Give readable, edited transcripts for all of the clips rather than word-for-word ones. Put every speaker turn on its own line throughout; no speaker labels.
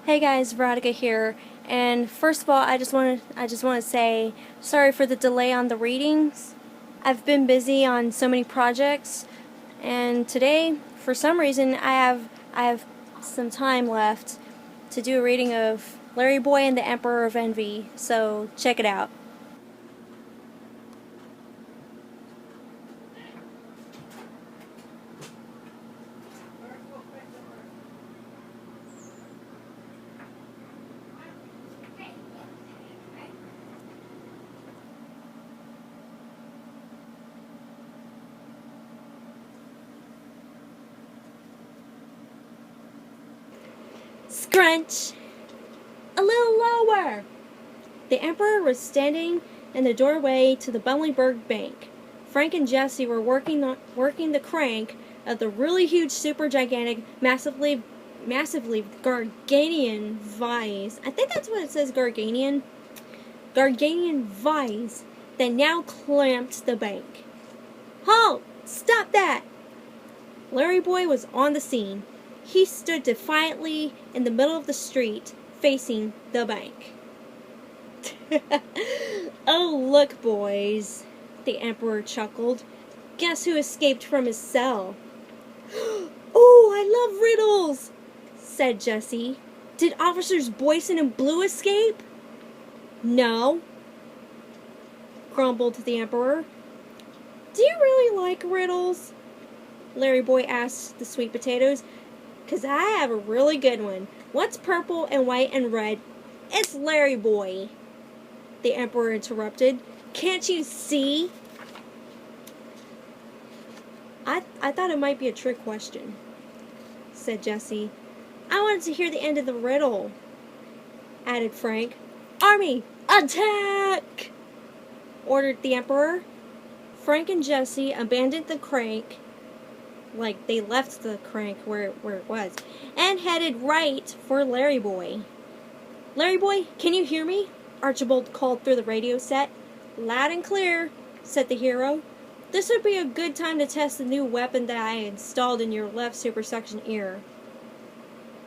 Hey guys, Veronica here. And first of all, I just want to say sorry for the delay on the readings. I've been busy on so many projects, and today, for some reason, I have some time left to do a reading of LarryBoy and the Emperor of Envy. So check it out. Scrunch! A little lower! The Emperor was standing in the doorway to the Bumbleyburg Bank. Frank and Jesse were working the crank of the really huge, super gigantic, massively Garganian vise. I think that's what it says, Garganian. Garganian vise that now clamped the bank. Halt! Stop that! LarryBoy was on the scene. He stood defiantly in the middle of the street, facing the bank. Oh, look, boys, the Emperor chuckled. Guess who escaped from his cell? Oh, I love riddles, said Jesse. Did Officers Boyson and Blue escape? No, grumbled the Emperor. Do you really like riddles? LarryBoy asked the sweet potatoes. 'Cause I have a really good one. What's purple and white and red? It's LarryBoy, the Emperor interrupted. Can't you see? I thought it might be a trick question, said Jesse. I wanted to hear the end of the riddle, added Frank. Army, attack! Ordered the Emperor. Frank and Jesse abandoned the crank, like they left the crank where it was, and headed right for LarryBoy. LarryBoy, can you hear me? Archibald called through the radio set. Loud and clear, said the hero. This would be a good time to test the new weapon that I installed in your left supersuction ear.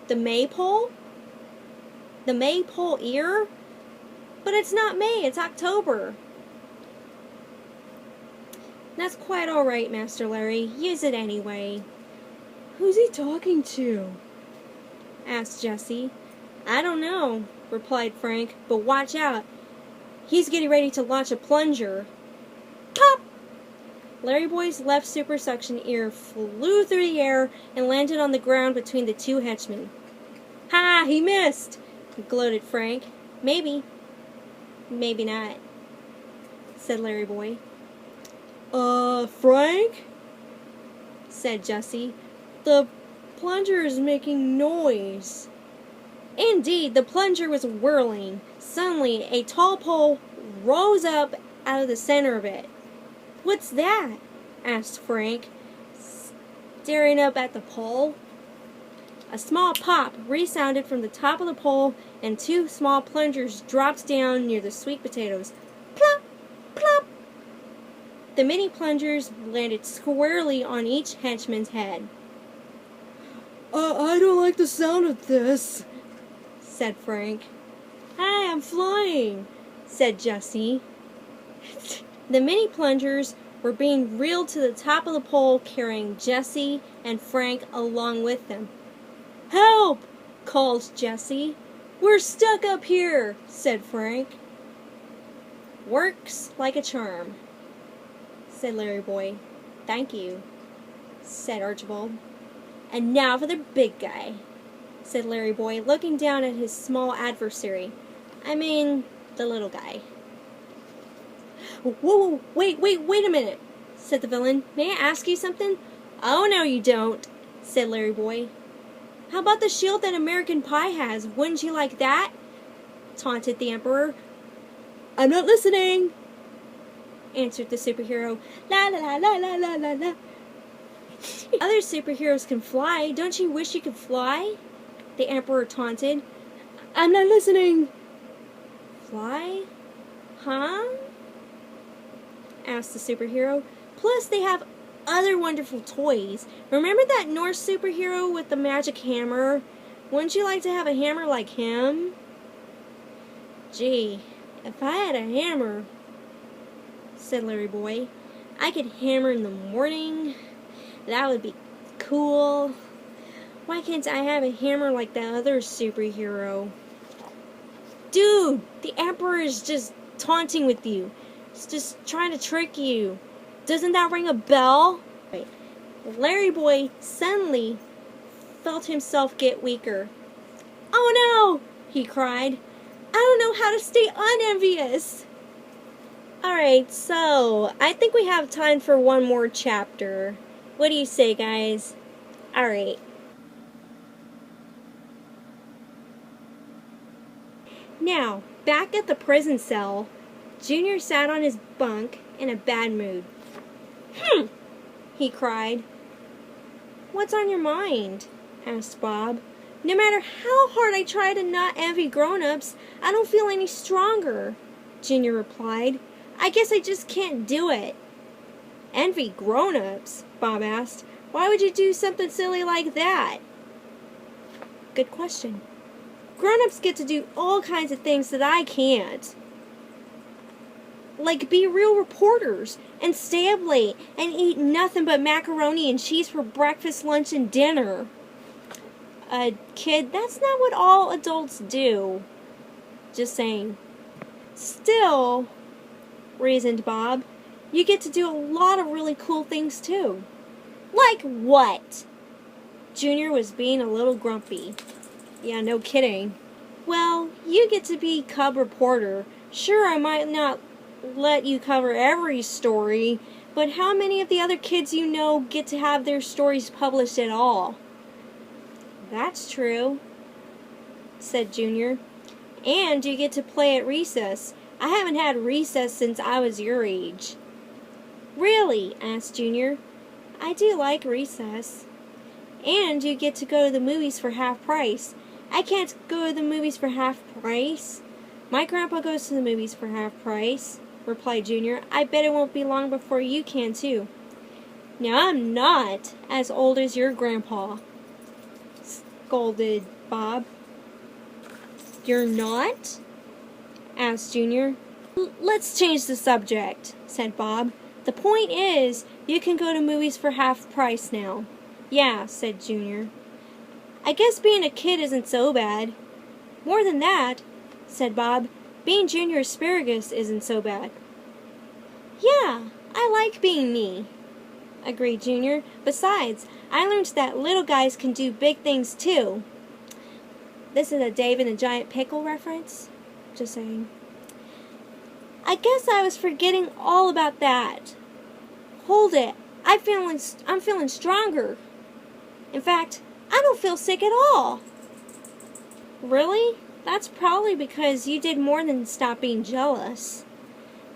The maypole? The maypole ear? But it's not May, it's October. That's quite all right, Master Larry. Use it anyway. Who's he talking to? Asked Jesse. I don't know, replied Frank, but watch out. He's getting ready to launch a plunger. Pop! LarryBoy's left supersuction ear flew through the air and landed on the ground between the two henchmen. Ha! He missed! Gloated Frank. Maybe. Maybe not, said LarryBoy. Frank? Said Jesse. The plunger is making noise. Indeed, the plunger was whirling. Suddenly, a tall pole rose up out of the center of it. What's that? Asked Frank, staring up at the pole. A small pop resounded from the top of the pole, and two small plungers dropped down near the sweet potatoes. Plop! Plop! The mini plungers landed squarely on each henchman's head. I don't like the sound of this, said Frank. Hey, I'm flying, said Jesse. The mini plungers were being reeled to the top of the pole, carrying Jesse and Frank along with them. Help! Called Jesse. We're stuck up here, said Frank. Works like a charm, said LarryBoy. Thank you, said Archibald. And now for the big guy, said LarryBoy, looking down at his small adversary. I mean, the little guy. Whoa, wait a minute, said the villain. May I ask you something? Oh, no, you don't, said LarryBoy. How about the shield that American Pie has? Wouldn't you like that? Taunted the Emperor. I'm not listening, answered the superhero. La la la la la la la la. Other superheroes can fly. Don't you wish you could fly? The Emperor taunted. I'm not listening. Fly? Huh? Asked the superhero. Plus, they have other wonderful toys. Remember that Norse superhero with the magic hammer? Wouldn't you like to have a hammer like him? Gee, if I had a hammer, said LarryBoy, I could hammer in the morning. That would be cool. Why can't I have a hammer like that other superhero? Dude, the Emperor is just taunting with you. He's just trying to trick you. Doesn't that ring a bell? Wait. LarryBoy suddenly felt himself get weaker. Oh no, he cried. I don't know how to stay unenvious. Alright, so I think we have time for one more chapter. What do you say, guys? Alright. Now, back at the prison cell, Junior sat on his bunk in a bad mood. He cried. What's on your mind? Asked Bob. No matter how hard I try to not envy grown-ups, I don't feel any stronger, Junior replied. I guess I just can't do it. Envy grown-ups? Bob asked. Why would you do something silly like that? Good question. Grown-ups get to do all kinds of things that I can't. Like be real reporters and stay up late and eat nothing but macaroni and cheese for breakfast, lunch, and dinner. Kid, that's not what all adults do. Just saying. Still, reasoned Bob, you get to do a lot of really cool things too. Like what? Junior was being a little grumpy. Yeah, no kidding. Well, you get to be cub reporter. Sure, I might not let you cover every story, but how many of the other kids you know get to have their stories published at all? That's true, said Junior. And you get to play at recess. I haven't had recess since I was your age. Really? Asked Junior. I do like recess. And you get to go to the movies for half price. I can't go to the movies for half price. My grandpa goes to the movies for half price, replied Junior. I bet it won't be long before you can too. Now I'm not as old as your grandpa, scolded Bob. You're not? Asked Junior. Let's change the subject, said Bob. The point is, you can go to movies for half price now. Yeah, said Junior. I guess being a kid isn't so bad. More than that, said Bob, being Junior Asparagus isn't so bad. Yeah, I like being me, agreed Junior. Besides, I learned that little guys can do big things too. This is a Dave and the Giant Pickle reference. Just saying. I guess I was forgetting all about that. Hold it. I'm feeling stronger. In fact, I don't feel sick at all. Really? That's probably because you did more than stop being jealous.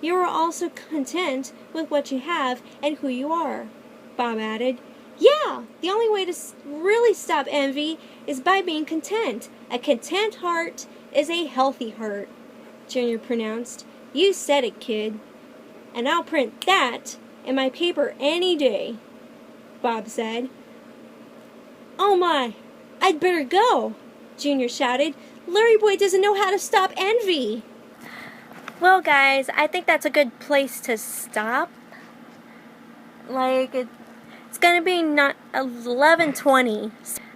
You are also content with what you have and who you are, Bob added. Yeah, the only way to really stop envy is by being content. A content heart is a healthy heart, Junior pronounced. You said it, kid. And I'll print that in my paper any day, Bob said. Oh my, I'd better go, Junior shouted. LarryBoy doesn't know how to stop envy. Well, guys, I think that's a good place to stop. It's gonna be not 11:20.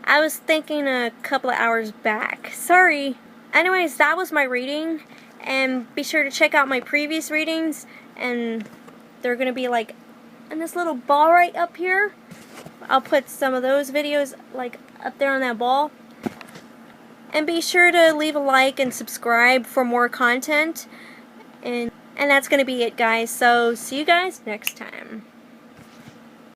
I was thinking a couple of hours back. Sorry. Anyways, that was my reading, and be sure to check out my previous readings, and they're gonna be like in this little ball right up here. I'll put some of those videos like up there on that ball. And be sure to leave a like and subscribe for more content. And that's going to be it, guys. So see you guys next time.